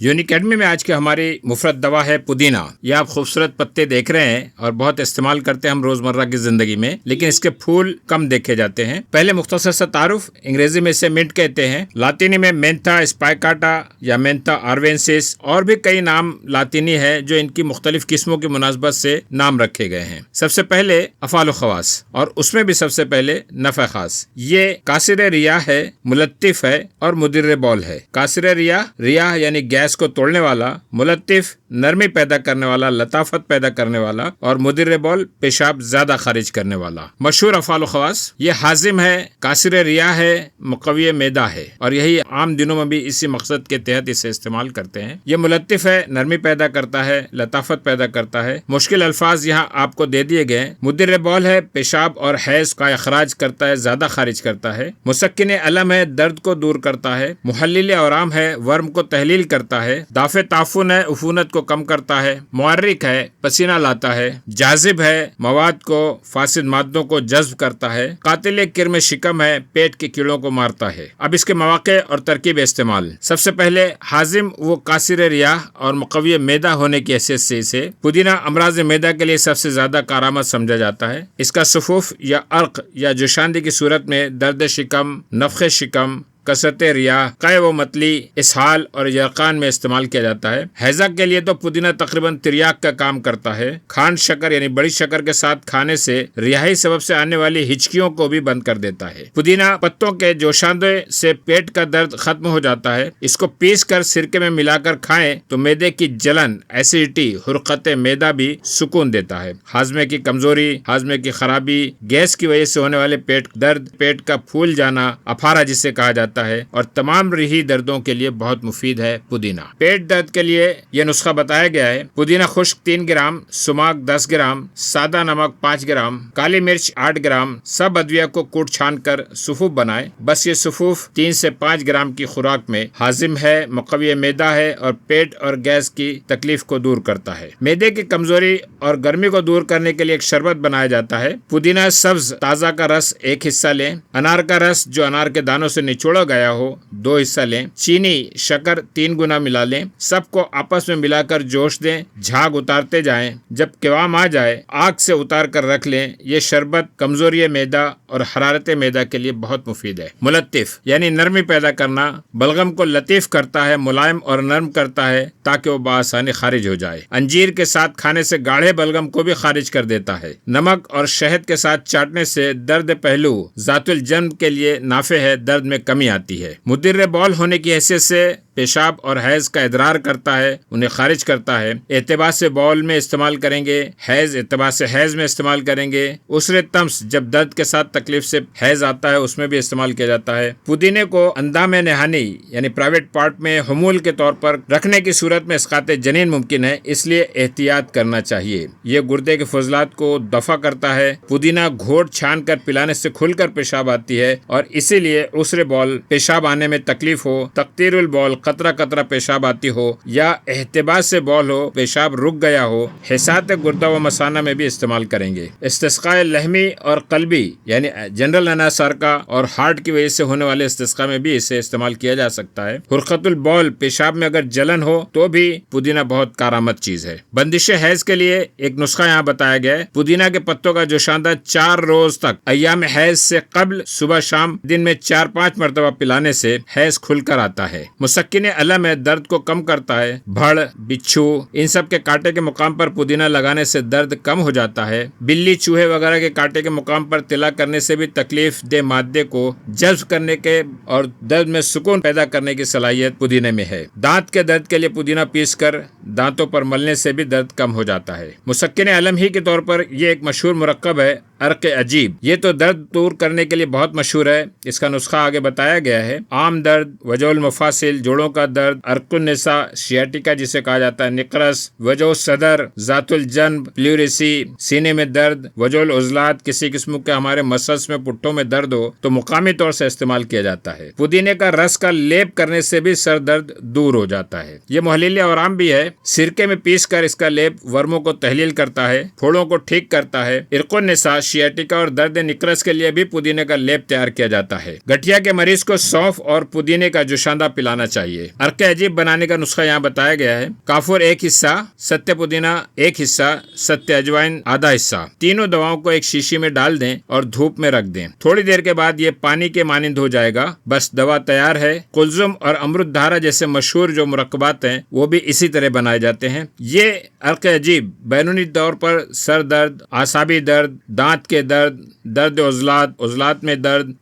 یونیکیڈمی میں آج کی ہماری مفرد دوا ہے پودینہ۔ یہ آپ خوبصورت پتے دیکھ رہے ہیں اور بہت استعمال کرتے ہیں ہم روزمرہ کی زندگی میں، لیکن اس کے پھول کم دیکھے جاتے ہیں۔ پہلے مختصر سا تعارف، انگریزی میں اسے منٹ کہتے ہیں، لاطینی میں مینتھا اسپائکاٹا یا مینتھا آروینسس، اور بھی کئی نام لاطینی ہے جو ان کی مختلف قسموں کی مناسبت سے نام رکھے گئے ہیں۔ سب سے پہلے افعال و خواص، اور اس میں بھی سب سے پہلے نفع خاص۔ یہ کاسر ریاح ہے، ملطف ہے اور مدر بول ہے۔ کاسر ریاح یعنی گیس کو توڑنے والا، ملطف نرمی پیدا کرنے والا، لطافت پیدا کرنے والا، اور مدر بول پیشاب زیادہ خارج کرنے والا۔ مشہور افعال و خواص، یہ حازم ہے، کاسر ریاح ہے، مقوی معدہ ہے، اور یہی عام دنوں میں بھی اسی مقصد کے تحت اسے استعمال کرتے ہیں۔ یہ ملطف ہے، نرمی پیدا کرتا ہے، لطافت پیدا کرتا ہے۔ مشکل الفاظ یہاں آپ کو دے دیے گئے۔ مدر بول ہے، پیشاب اور حیض کا اخراج کرتا ہے، زیادہ خارج کرتا ہے۔ مسکن الم ہے، درد کو دور کرتا ہے۔ محلل اورام ہے، ورم کو تحلیل کرتا ہے۔ دافع تعفن ہے، عفونت کو کم کرتا ہے۔ معرق ہے، پسینہ لاتا ہے۔ جاذب ہے، مواد کو، فاسد مادوں کو جذب کرتا ہے۔ قاتل کرم شکم ہے، پیٹ کے کیڑوں کو مارتا ہے۔ اب اس کے مواقع اور ترکیب استعمال۔ سب سے پہلے حازم و کاسر ریاح اور مقوی معدہ ہونے کی حیثیت سے اسے پودینہ امراض معدہ کے لیے سب سے زیادہ کارآمد سمجھا جاتا ہے۔ اس کا صفوف یا عرق یا جوشاندہی کی صورت میں درد شکم، نفخ شکم، کثرت ریاح، قے و متلی، اسہال اور یرقان میں استعمال کیا جاتا ہے۔ ہیضہ کے لیے تو پودینہ تقریباً تریاق کا کام کرتا ہے۔ کھانڈ شکر یعنی بڑی شکر کے ساتھ کھانے سے ریاحی سبب سے آنے والی ہچکیوں کو بھی بند کر دیتا ہے۔ پودینہ پتوں کے جوشاندے سے پیٹ کا درد ختم ہو جاتا ہے۔ اس کو پیس کر سرکے میں ملا کر کھائیں تو معدے کی جلن، ایسیڈیٹی، حرقت معدہ بھی سکون دیتا ہے۔ ہاضمے کی کمزوری، ہاضمے کی خرابی، گیس کی وجہ سے ہونے والے پیٹ درد، پیٹ کا پھول جانا، اپھارا جسے کہا جاتا ہے، اور تمام رہی دردوں کے لیے بہت مفید ہے پودینہ۔ پیٹ درد کے لیے یہ نسخہ بتایا گیا ہے: پودینہ خشک 3 گرام، سماک 10 گرام، سادہ نمک 5 گرام، کالی مرچ 8 گرام، سب ادویہ کو کوٹ چھان کر صفوف بنائے۔ بس یہ صفوف 3 سے 5 گرام کی خوراک میں ہاضم ہے، مقوی معدہ ہے اور پیٹ اور گیس کی تکلیف کو دور کرتا ہے۔ معدے کی کمزوری اور گرمی کو دور کرنے کے لیے ایک شربت بنایا جاتا ہے۔ پودینہ سبز تازہ کا رس 1 حصہ لیں، انار کا رس جو انار کے دانوں سے نچوڑا گیا ہو 2 حصہ لیں، چینی شکر 3 گنا ملا لیں، سب کو آپس میں ملا کر جوش دیں، جھاگ اتارتے جائیں، جب قوام آ جائے آگ سے اتار کر رکھ لیں۔ یہ شربت کمزوری معدہ اور حرارت معدہ کے لیے بہت مفید ہے۔ ملطف یعنی نرمی پیدا کرنا، بلغم کو لطیف کرتا ہے، ملائم اور نرم کرتا ہے تاکہ وہ بآسانی خارج ہو جائے۔ انجیر کے ساتھ کھانے سے گاڑھے بلغم کو بھی خارج کر دیتا ہے۔ نمک اور شہد کے ساتھ چاٹنے سے درد پہلو ذات الجنب کے لیے نافع ہے، درد میں کمی آتی ہے۔ مدر بول ہونے کی حیثیت سے پیشاب اور حیض کا ادرار کرتا ہے، انہیں خارج کرتا ہے۔ اعتبار سے بول میں استعمال کریں گے، حیض اعتبار سے حیض میں استعمال کریں گے۔ عسر طمس جب درد کے ساتھ تکلیف سے حیض آتا ہے اس میں بھی استعمال کیا جاتا ہے۔ پودینے کو اندام نہانی یعنی پرائیویٹ پارٹ میں حمول کے طور پر رکھنے کی صورت میں اسقاط جنین ممکن ہے، اس لیے احتیاط کرنا چاہیے۔ یہ گردے کے فضلات کو دفع کرتا ہے۔ پودینہ گھونٹ چھان کر پلانے سے کھل کر پیشاب آتی ہے، اور اسی لیے عسر بول، پیشاب آنے میں تکلیف ہو، تقطیر البول، قطرہ قطرہ پیشاب آتی ہو، یا احتباس سے بول ہو، پیشاب رک گیا ہو، حسات گردہ و مثانہ میں بھی استعمال کریں گے۔ استسقاء لحمی اور قلبی یعنی جنرل انحصار کا اور ہارٹ کی وجہ سے ہونے والے استسقاء میں بھی اسے استعمال کیا جا سکتا ہے۔ حرقت البول، پیشاب میں اگر جلن ہو تو بھی پودینہ بہت کارآمد چیز ہے۔ بندش حیض کے لیے ایک نسخہ یہاں بتایا گیا ہے: پودینہ کے پتوں کا جوشاندہ 4 روز تک ایام حیض سے قبل صبح شام دن میں 4-5 مرتبہ پلانے سے حیض کھل کر آتا ہے۔ مسکن الم ہے، درد کو کم کرتا ہے۔ بھڑ، بچھو، ان سب کے کانٹے کے مقام پر پودینہ لگانے سے درد کم ہو جاتا ہے۔ بلی، چوہے وغیرہ کے کانٹے کے مقام پر تلا کرنے سے بھی تکلیف دہ مادے کو جذب کرنے کے اور درد میں سکون پیدا کرنے کی صلاحیت پودینے میں ہے۔ دانت کے درد کے لیے پودینہ پیس کر دانتوں پر ملنے سے بھی درد کم ہو جاتا ہے۔ مسکن الم ہی کے طور پر یہ ایک مشہور مرکب ہے، عرق عجیب۔ یہ تو درد دور کرنے کے لیے بہت مشہور ہے۔ اس کا نسخہ آگے بتایا گیا ہے: عام درد، وجع المفاصل، جوڑوں کا درد، عرق النساء، سیاٹیکا جسے کہا جاتا ہے، نقرس، وجع صدر، ذات الجنب، پلیوریسی، سینے میں درد، وجع العضلات، کسی قسم کے ہمارے مسلس میں پٹھوں میں درد ہو تو مقامی طور سے استعمال کیا جاتا ہے۔ پودینے کا رس کا لیپ کرنے سے بھی سر درد دور ہو جاتا ہے۔ یہ محلل اورام بھی ہے۔ سرکے میں پیس کر اس کا لیپ ورموں کو تحلیل کرتا ہے، پھوڑوں کو ٹھیک کرتا ہے۔ عرق النساء، شیاٹیکا اور درد نکرس کے لیے بھی پودینے کا لیپ تیار کیا جاتا ہے۔ گٹھیا کے مریض کو سونف اور پودینے کا جوشاندہ پلانا چاہیے۔ عرق عجیب بنانے کا نسخہ یہاں بتایا گیا ہے۔ کافور 1 حصہ، ستیہ پودینہ 1 حصہ، ستیہ اجوائن آدھا حصہ، تینوں دواؤں کو ایک شیشی میں ڈال دیں اور دھوپ میں رکھ دیں۔ تھوڑی دیر کے بعد یہ پانی کے مانند ہو جائے گا، بس دوا تیار ہے۔ کلزم اور امرت دھارا جیسے مشہور جو مرکبات ہیں وہ بھی اسی طرح بنائے جاتے ہیں۔ یہ عرق عجیب بیرونی طور پر سر درد، اعصابی درد، دانت کے درد، درد عضلات میں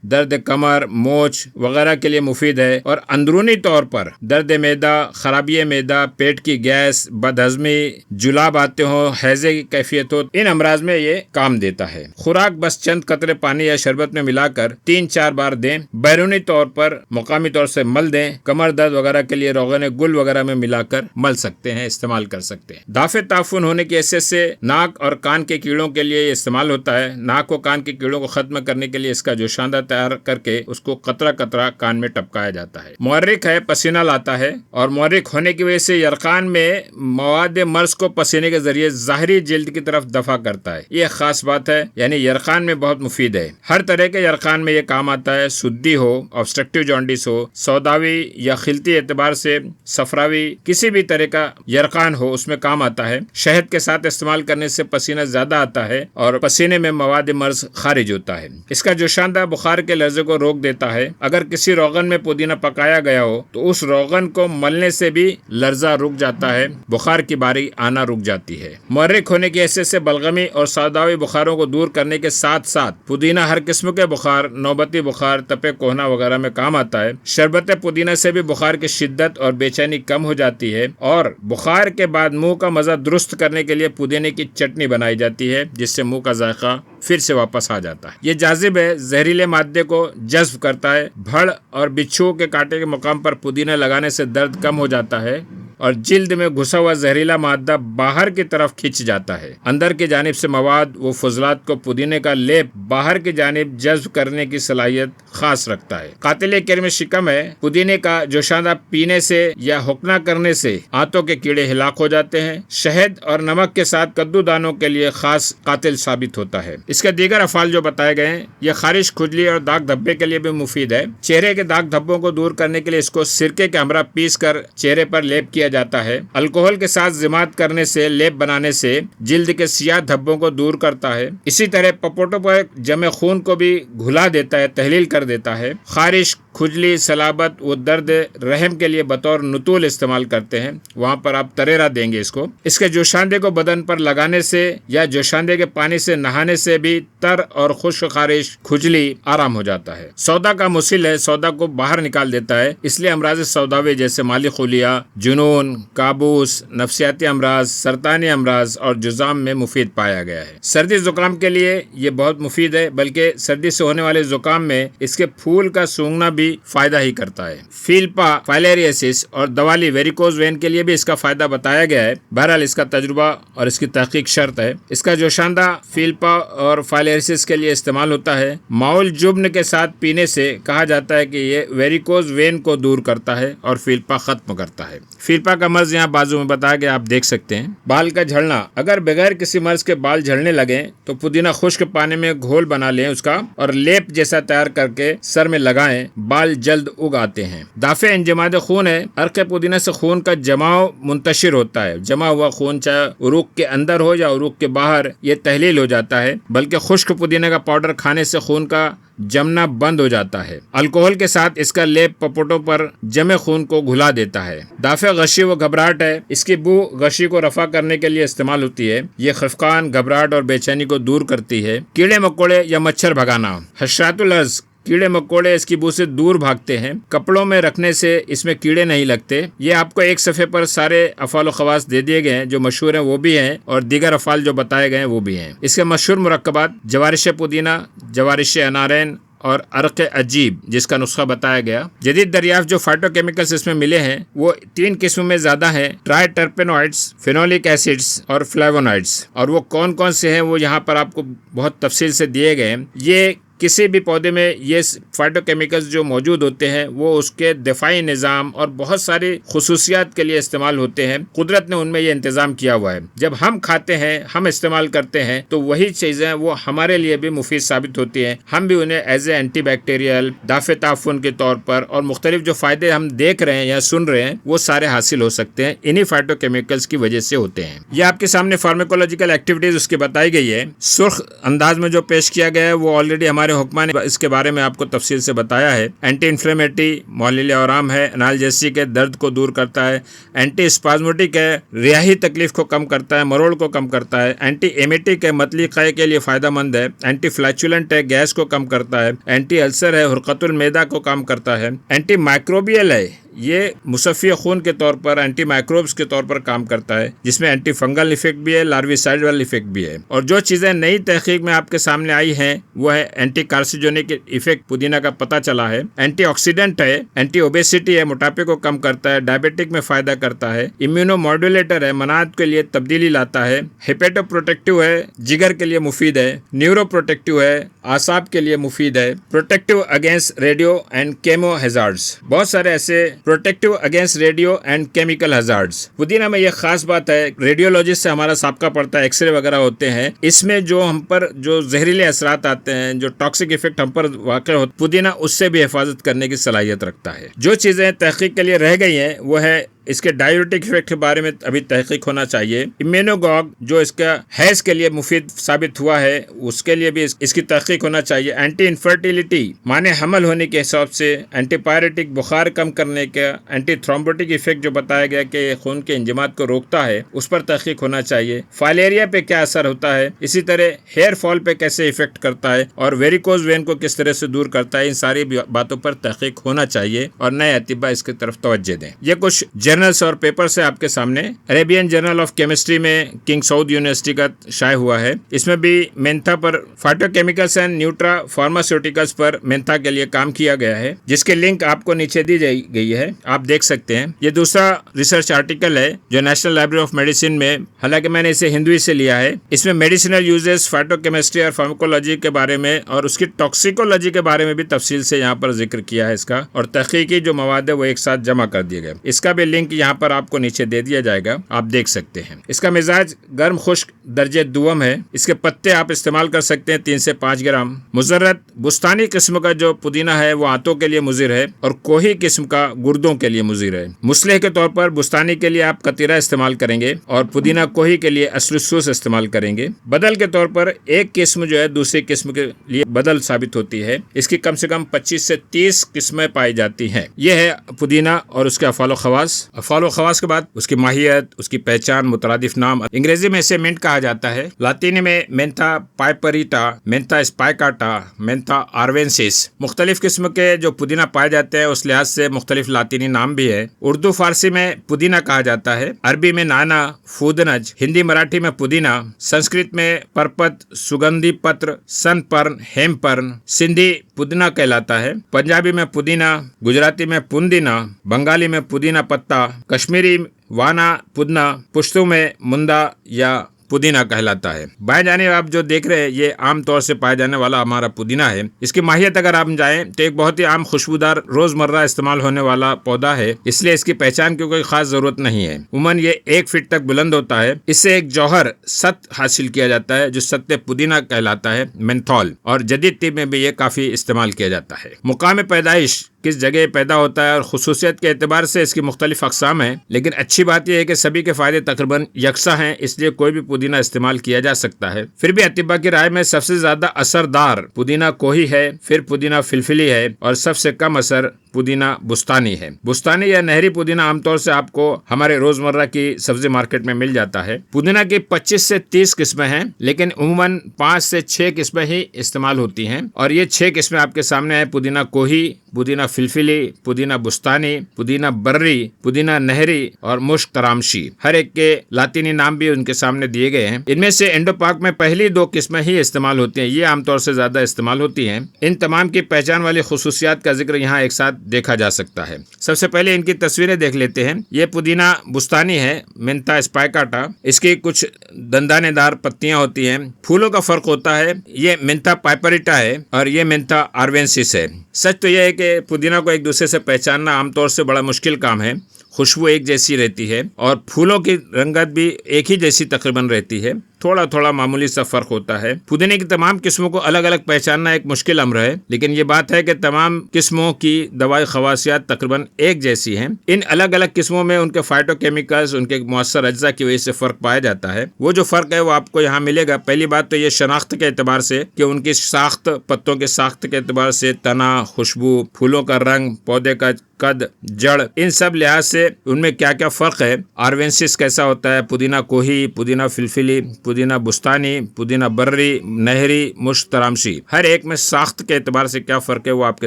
درد کمر، موچ وغیرہ کے لیے مفید ہے، اور اندرونی طور پر درد معدہ، خرابی معدہ، پیٹ کی گیس، بد ہضمی، جلاب آتے ہوں، ہیضے کی کیفیت ہو، ان امراض میں یہ کام دیتا ہے۔ خوراک بس چند قطرے پانی یا شربت میں ملا کر 3-4 بار دیں۔ بیرونی طور پر مقامی طور سے مل دیں۔ کمر درد وغیرہ کے لیے روغن گل وغیرہ میں ملا کر مل سکتے ہیں، استعمال کر سکتے ہیں۔ دافع تعفن ہونے کی حیثیت سے ناک اور کان کے کیڑوں کے لیے یہ استعمال ہوتا ہے۔ ناک و کان کے کیڑوں کو ختم کرنے کے لیے اس کا جوشاندہ تیار کر کے اس کو قطرہ قطرہ کان میں ٹپکایا جاتا ہے۔ محرک ہے، پسینہ لاتا ہے، اور محرک ہونے کی وجہ سے یرقان میں مواد مرض کو پسینے کے ذریعے ظاہری جلد کی طرف دفع کرتا ہے۔ یہ خاص بات ہے، یعنی یرقان میں بہت مفید ہے۔ ہر طرح کے یرقان میں یہ کام آتا ہے۔ سدی ہو، آبسٹرکٹیو جانڈس ہو، سوداوی یا خلطی اعتبار سے صفراوی کسی بھی طرح کا یرقان ہو، اس میں کام آتا ہے۔ شہد کے ساتھ استعمال کرنے سے پسینہ زیادہ آتا ہے اور پسینے میں مواد مرض خارج ہوتا ہے۔ اس کا جوشاندہ بخار کے لرزے کو روک دیتا ہے۔ اگر کسی روغن میں پودینہ پکایا گیا ہو تو اس روغن کو ملنے سے بھی لرزہ رک جاتا ہے، بخار کی باری آنا رک جاتی ہے۔ محرک ہونے کی حیثیت سے بلغمی اور سوداوی بخاروں کو دور کرنے کے ساتھ ساتھ پودینہ ہر قسم کے بخار، نوبتی بخار، تپے کوہنا وغیرہ میں کام آتا ہے۔ شربت پودینہ سے بھی بخار کی شدت اور بے چینی کم ہو جاتی ہے، اور بخار کے بعد منہ کا مزہ درست کرنے کے لیے پودینے کی چٹنی بنائی جاتی ہے، جس سے منہ کا ذائقہ پھر سے واپس آ جاتا ہے۔ یہ جاذب ہے، زہریلے مادے کو جذب کرتا ہے۔ بھڑ اور بچھو کے کانٹے کے مقام پر پودینہ لگانے سے درد کم ہو جاتا ہے اور جلد میں گھسا ہوا زہریلا مادہ باہر کی طرف کھنچ جاتا ہے۔ اندر کی جانب سے مواد و فضلات کو پودینے کا لیپ باہر کی جانب جذب کرنے کی صلاحیت خاص رکھتا ہے۔ قاتل کرم شکم ہے، پودینے کا جوشاندہ پینے سے یا حقنہ کرنے سے آنتوں کے کیڑے ہلاک ہو جاتے ہیں۔ شہد اور نمک کے ساتھ کدو دانوں کے لیے خاص قاتل ثابت ہوتا ہے۔ اس کے دیگر افعال جو بتائے گئے ہیں، یہ خارش، کھجلی اور داغ دھبے کے لیے بھی مفید ہے۔ چہرے کے داغ دھبوں کو دور کرنے کے لیے اس کو سرکے کے ہمراہ پیس کر چہرے پر لیپ کیا جاتا ہے۔ الکوہل کے ساتھ ضماد کرنے سے، لیپ بنانے سے جلد کے سیاہ دھبوں کو دور کرتا ہے۔ اسی طرح پپوٹوں پر جمع خون کو بھی گھلا دیتا ہے، تحلیل کر دیتا ہے۔ خارش، کھجلی، سلابت و درد رحم کے لیے بطور نتول استعمال کرتے ہیں، وہاں پر آپ تریرا دیں گے اس کو۔ اس کے جوشاندے کو بدن پر لگانے سے یا جوشاندے کے پانی سے نہانے سے بھی تر اور خشک خارش، کھجلی آرام ہو جاتا ہے۔ سودا کا مسل ہے، سودا کو باہر نکال دیتا ہے، اس لیے امراض سوداوی جیسے مالی خولیا، جنون، کابوس، نفسیاتی امراض، سرطانی امراض اور جذام میں مفید پایا گیا ہے۔ سردی زکام کے لیے یہ بہت مفید ہے، بلکہ سردی سے ہونے والے زکام میں اس کے پھول کا سونگنا بھی فائدہ ہی کرتا ہے۔ فیلپا فائلیریسس اور دوالی ویریکوز وین کے لیے بھی اس کا فائدہ بتایا گیا ہے۔ بہرحال اس کا تجربہ اور اس کی تحقیق شرط ہے۔ اس کا جوشاندہ فیلپا اور فائلیریسس کے لیے استعمال ہوتا ہے۔ ماؤل جبن کے ساتھ پینے سے کہا جاتا ہے کہ یہ ویریکوز وین کو دور کرتا ہے اور فیلپا ختم کرتا ہے۔ فیلپا کا مرض یہاں بازو میں بتایا گیا، آپ دیکھ سکتے ہیں۔ بال کا جھڑنا، اگر بغیر کسی مرض کے بال جھڑنے لگیں تو پودینہ خشک پانی میں گھول بنا لیں اس کا، اور لیپ جیسا تیار کر کے سر میں لگائیں، بال جلد اگ آتے ہیں۔ دافع انجماد خون ہے، عرق پودینہ سے خون کا جماؤ منتشر ہوتا ہے۔ جمع ہوا خون چاہے عروق کے اندر ہو یا عروق کے باہر، یہ تحلیل ہو جاتا ہے، بلکہ خشک پودینے کا پاؤڈر کھانے سے خون کا جمنا بند ہو جاتا ہے۔ الکوہل کے ساتھ اس کا لیپ پپوٹوں پر جمع خون کو گھلا دیتا ہے۔ دافع غشی و گھبراہٹ ہے، اس کی بو غشی کو رفع کرنے کے لیے استعمال ہوتی ہے۔ یہ خفقان، گھبراہٹ اور بے چینی کو دور کرتی ہے۔ کیڑے مکوڑے یا مچھر بھگانا، حشرات الارض، کیڑے مکوڑے اس کی بو سے دور بھاگتے ہیں۔ کپڑوں میں رکھنے سے اس میں کیڑے نہیں لگتے۔ یہ آپ کو ایک صفحے پر سارے افعال و خواص دے دیے گئے ہیں، جو مشہور ہیں وہ بھی ہیں، اور دیگر افعال جو بتائے گئے ہیں وہ بھی ہیں۔ اس کے مشہور مرکبات: جوارش پودینہ، جوارش انارین اور عرق عجیب، جس کا نسخہ بتایا گیا۔ جدید دریافت جو فائٹو کیمیکلز اس میں ملے ہیں وہ 3 قسم میں زیادہ ہیں: ٹرائی ٹرپینوائڈز، فینولک ایسڈز اور فلیوونائڈز، اور وہ کون کون سے ہیں وہ یہاں پر آپ کو بہت تفصیل سے دیے گئے ہیں۔ یہ کسی بھی پودے میں یہ فائٹو کیمیکلز جو موجود ہوتے ہیں وہ اس کے دفاعی نظام اور بہت ساری خصوصیات کے لیے استعمال ہوتے ہیں. قدرت نے ان میں یہ انتظام کیا ہوا ہے. جب ہم کھاتے ہیں، ہم استعمال کرتے ہیں تو وہی چیزیں وہ ہمارے لیے بھی مفید ثابت ہوتی ہیں. ہم بھی انہیں ایز اے اینٹی بیکٹیریل، دافع تعفن کے طور پر اور مختلف جو فائدے ہم دیکھ رہے ہیں یا سن رہے ہیں وہ سارے حاصل ہو سکتے ہیں انہی فائٹو کیمیکلز کی وجہ سے ہوتے ہیں. یہ آپ کے سامنے فارمیکولوجیکل ایکٹیویٹیز اس کی بتائی گئی ہے. سرخ انداز میں جو پیش کیا گیا ہے وہ آلریڈی ہمارے حکماں نے اس کے بارے میں آپ کو تفصیل سے بتایا ہے. اینٹی انفلیمیٹری، محلل آرام ہے، انالجیسک ہے، درد کو دور کرتا ہے، اینٹی اسپازموٹک ہے، ریاحی تکلیف کو کم کرتا ہے، مروڑ کو کم کرتا ہے، اینٹی ایمیٹک ہے، متلی قے کے لیے فائدہ مند ہے، اینٹی فلیچولنٹ ہے، گیس کو کم کرتا ہے، اینٹی السر ہے، حرقۃ المعدہ کو کم کرتا ہے، اینٹی مائکروبیل ہے، یہ مصفی خون کے طور پر اینٹی مائکروبس کے طور پر کام کرتا ہے، جس میں اینٹی فنگل ایفیکٹ بھی ہے، لارویسائڈل ایفیکٹ بھی ہے. اور جو چیزیں نئی تحقیق میں آپ کے سامنے آئی ہیں وہ ہے اینٹی کارسیجونک ایفیکٹ پودینہ کا پتہ چلا ہے، اینٹی آکسیڈنٹ ہے، اینٹی اوبیسٹی ہے، موٹاپے کو کم کرتا ہے، ڈائبٹک میں فائدہ کرتا ہے، امیونو ماڈولیٹر ہے، مناعت کے لیے تبدیلی لاتا ہے، ہیپیٹو پروٹیکٹیو ہے، جگر کے لیے مفید ہے، نیورو پروٹیکٹیو ہے، اعصاب کے لیے مفید ہے، protective against radio and chemo hazards. بہت سارے ایسے protective against radio and chemical hazards. پودینہ میں یہ خاص بات ہے، ریڈیولوجسٹ سے ہمارا سابقہ پڑتا ہے، ایکس رے وغیرہ ہوتے ہیں، اس میں جو ہم پر جو زہریلے اثرات آتے ہیں، جو ٹاکسک ایفیکٹ ہم پر واقع ہوتا ہے، پودینہ اس سے بھی حفاظت کرنے کی صلاحیت رکھتا ہے. جو چیزیں تحقیق کے لیے رہ گئی ہیں وہ ہے اس کے ڈائیورٹک ایفیکٹ کے بارے میں ابھی تحقیق ہونا چاہیے. امیونوگاگ جو اس کا حیض کے لیے مفید ثابت ہوا ہے اس کے لیے بھی اس کی تحقیق ہونا چاہیے. اینٹی انفرٹیلیٹی معنی حمل ہونے کے حساب سے، اینٹی پائریٹک بخار کم کرنے کا، اینٹی تھرومبوٹک ایفیکٹ جو بتایا گیا کہ خون کے انجماد کو روکتا ہے اس پر تحقیق ہونا چاہیے. فائلیریا پہ کیا اثر ہوتا ہے، اسی طرح ہیئر فال پہ کیسے ایفیکٹ کرتا ہے اور ویریکوز وین کو کس طرح سے دور کرتا ہے، ان ساری باتوں پر تحقیق ہونا چاہیے اور نئے اطباء اس کی طرف توجہ دیں. یہ کچھ جرنلز اور پیپر سے آپ کے سامنے. عربین جرنل آف کیمسٹری میں کنگ سعود یونیورسٹی کا شائع ہوا ہے. اس میں بھی مینتھا پر فائٹو کیمیکلز اینڈ نیوٹرا فارماسیوٹیکلز پر مینتھا کے لیے کام کیا گیا ہے، جس کے لنک آپ کو نیچے دی گئی ہے، آپ دیکھ سکتے ہیں. یہ دوسرا ریسرچ آرٹیکل ہے جو نیشنل لائبریری آف میڈیسن میں، حالانکہ میں نے اسے ہندوی سے لیا ہے، اس میں میڈیسنل یوزز، فائٹو کیمسٹری اور فارماکولوجی کے بارے میں اور اس کی ٹاکسیکولوجی کے بارے میں بھی تفصیل سے یہاں پر ذکر کیا ہے اس کا، اور تحقیقی جو مواد ہے وہ ایک ساتھ جمع کر دیے گئے. اس کا بھی لنک یہاں پر آپ کو نیچے دے دیا جائے گا، آپ دیکھ سکتے ہیں. اس کا مزاج گرم خشک درجے دوم ہے. اس کے پتے آپ استعمال کر سکتے ہیں 3 سے 5 گرام. مضرت بستانی قسم کا جو پودینہ ہے وہ آنتوں کے لیے مضر ہے اور کوہی قسم کا گردوں کے لیے مضر ہے. مصلح کے طور پر بستانی کے لیے آپ قطیرہ استعمال کریں گے اور پودینہ کوہی کے لیے اسلوسوس استعمال کریں گے. بدل کے طور پر ایک قسم جو ہے دوسری قسم کے لیے بدل ثابت ہوتی ہے. اس کی کم سے کم 25 سے 30 قسمیں پائی جاتی ہیں. یہ ہے پودینہ اور اس کے افعال و خواص. افعال و خواص کے بعد اس کی ماہیت، اس کی پہچان، مترادف نام. انگریزی میں اسے منٹ کہا جاتا ہے، لاطینی میں مینتھا پائپریٹا، مینتھا اسپائکاٹا، مینتھا آروینسس. مختلف قسم کے جو پودینہ پائے جاتے ہیں اس لحاظ سے مختلف لاطینی نام بھی ہے. اردو فارسی میں پودینہ کہا جاتا ہے، عربی میں نانا، فودنج، ہندی مراٹھی میں پودینہ، سنسکرت میں پرپت، سگندھی پتر، سن پرن، ہیم پرن، سندھی پودینہ کہلاتا ہے. پنجابی میں پودینہ، گجراتی میں پندینہ، بنگالی میں پودینہ پتا، کشمیری وانا پودنا، پشتو میں مندا یا پودینہ کہلاتا ہے. بائیں جانب آپ جو دیکھ رہے ہیں یہ عام طور سے پائے جانے والا ہمارا پودینہ ہے. اس کی ماہیت اگر آپ جائیں تو ایک بہت ہی عام خوشبودار روزمرہ استعمال ہونے والا پودا ہے، اس لیے اس کی پہچان کی کوئی خاص ضرورت نہیں ہے. عموماً یہ 1 فٹ تک بلند ہوتا ہے. اس سے ایک جوہر ست حاصل کیا جاتا ہے جو ست پودینہ کہلاتا ہے، مینتھول، اور جدید طب میں بھی یہ کافی استعمال کیا جاتا ہے. مقام پیدائش کس جگہ پیدا ہوتا ہے اور خصوصیت کے اعتبار سے اس کی مختلف اقسام ہیں، لیکن اچھی بات یہ ہے کہ سبھی کے فائدے تقریباً یکساں ہیں، اس لیے کوئی بھی پودینہ استعمال کیا جا سکتا ہے. پھر بھی اطباء کی رائے میں سب سے زیادہ اثردار پودینہ کوہی ہے، پھر پودینہ فلفلی ہے اور سب سے کم اثر پودینہ بستانی ہے. بستانی یا نہری پودینہ عام طور سے آپ کو ہمارے روزمرہ کی سبزی مارکیٹ میں مل جاتا ہے. پودینہ کی 25 سے 30 قسمیں ہیں، لیکن عموماً 5 سے 6 قسمیں ہی استعمال ہوتی ہیں، اور یہ 6 قسمیں آپ کے سامنے ہیں: پودینہ کوہی، پودینہ فلفلی، پودینہ بستانی، پودینہ برری، پودینہ نہری اور مشک ترامشی. ہر ایک کے لاطینی نام بھی ان کے سامنے دیے دیے گئے ہیں، ان میں سے انڈو پاک میں پہلی 2 قسمیں ہی استعمال ہوتی ہیں، یہ عام طور سے زیادہ استعمال ہوتی ہیں۔ ان تمام کی پہچان والی خصوصیات کا ذکر یہاں ایک ساتھ دیکھا جا سکتا ہے۔ سب سے پہلے ان کی تصویریں دیکھ لیتے ہیں۔ یہ پودینہ بستانی ہے، مینتا اسپائکاٹا، اس کی کچھ دندانے دار پتیاں ہوتی ہیں۔ پھولوں کا فرق ہوتا ہے، یہ مینتا پائپریٹا ہے اور یہ مینتا آروینسس ہے۔ سچ تو یہ ہے کہ پودینہ کو ایک دوسرے سے پہچاننا عام طور سے بڑا مشکل کام ہے۔ خوشبو ایک جیسی رہتی ہے اور پھولوں کی رنگت بھی ایک ہی جیسی تقریباً رہتی ہے، تھوڑا تھوڑا معمولی سا فرق ہوتا ہے۔ پودینے کی تمام قسموں کو الگ الگ پہچاننا ایک مشکل امر ہے، لیکن یہ بات ہے کہ تمام قسموں کی دوائی خواصیات تقریباً ایک جیسی ہیں۔ ان الگ الگ قسموں میں ان کے فائٹو کیمیکلز، ان کے مؤثر اجزاء کی وجہ سے فرق پایا جاتا ہے۔ وہ جو فرق ہے وہ آپ کو یہاں ملے گا۔ پہلی بات تو یہ شناخت کے اعتبار سے کہ ان کی ساخت، پتوں کے ساخت کے اعتبار سے، تنا، خوشبو، پھولوں کا رنگ، پودے کا قد، جڑ، ان سب لحاظ سے ان میں کیا کیا فرق ہے۔ آروینسس کیسا ہوتا ہے، پودینہ کوہی، پودینہ فلفلی، پودینہ بستانی، پودینہ برری، نہری، مشک ترامشی، ہر ایک میں ساخت کے اعتبار سے کیا فرق ہے وہ آپ کے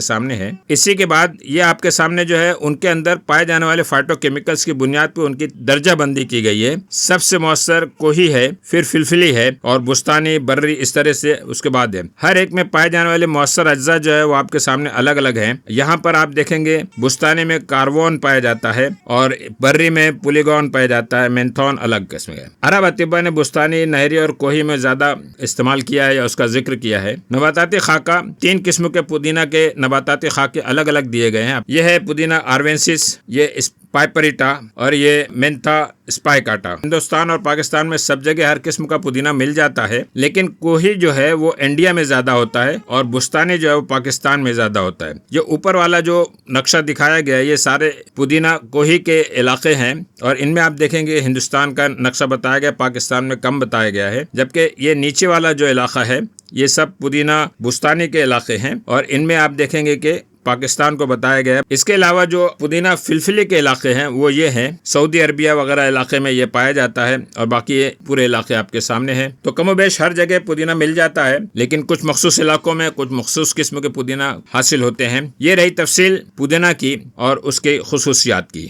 سامنے ہے۔ اسی کے بعد یہ آپ کے سامنے جو ہے ان کے اندر پائے جانے والے فائٹو کیمیکلز کی بنیاد پہ ان کی درجہ بندی کی گئی ہے۔ سب سے مؤثر کوہی ہے، پھر فلفلی ہے اور بستانی، برری، اس طرح سے اس کے بعد ہے۔ ہر ایک میں پائے جانے والے مؤثر اجزاء جو ہے وہ آپ کے سامنے الگ الگ ہیں۔ یہاں پر آپ دیکھیں گے بستانی میں کاربون پایا جاتا ہے اور برری میں پولیگون پایا جاتا ہے، مینتھون الگ قسم ہے۔ عرب اطباء نے بستانی، نہری اور کوہی میں زیادہ استعمال کیا ہے یا اس کا ذکر کیا ہے۔ نباتاتی خاکہ، 3 قسم کے پودینہ کے نباتاتی خاکے الگ الگ دیے گئے ہیں۔ یہ ہے پودینہ آروینسس، یہ پائپریٹا اور یہ مینتا اسپائکاٹا۔ ہندوستان اور پاکستان میں سب جگہ ہر قسم کا پودینہ مل جاتا ہے، لیکن کوہی جو ہے وہ انڈیا میں زیادہ ہوتا ہے اور بستانی جو ہے وہ پاکستان میں زیادہ ہوتا ہے۔ جو اوپر والا جو نقشہ دکھایا گیا ہے یہ سارے پودینہ کوہی کے علاقے ہیں اور ان میں آپ دیکھیں گے ہندوستان کا نقشہ بتایا گیا، پاکستان میں کم بتایا گیا ہے، جبکہ یہ نیچے والا جو علاقہ ہے یہ سب پودینہ بستانی کے علاقے ہیں اور ان میں آپ دیکھیں گے کہ پاکستان کو بتایا گیا ہے۔ اس کے علاوہ جو پودینہ فلفلی کے علاقے ہیں وہ یہ ہیں، سعودی عربیہ وغیرہ علاقے میں یہ پایا جاتا ہے اور باقی یہ پورے علاقے آپ کے سامنے ہیں۔ تو کم و بیش ہر جگہ پودینہ مل جاتا ہے، لیکن کچھ مخصوص علاقوں میں کچھ مخصوص قسم کے پودینہ حاصل ہوتے ہیں۔ یہ رہی تفصیل پودینہ کی اور اس کے خصوصیات کی۔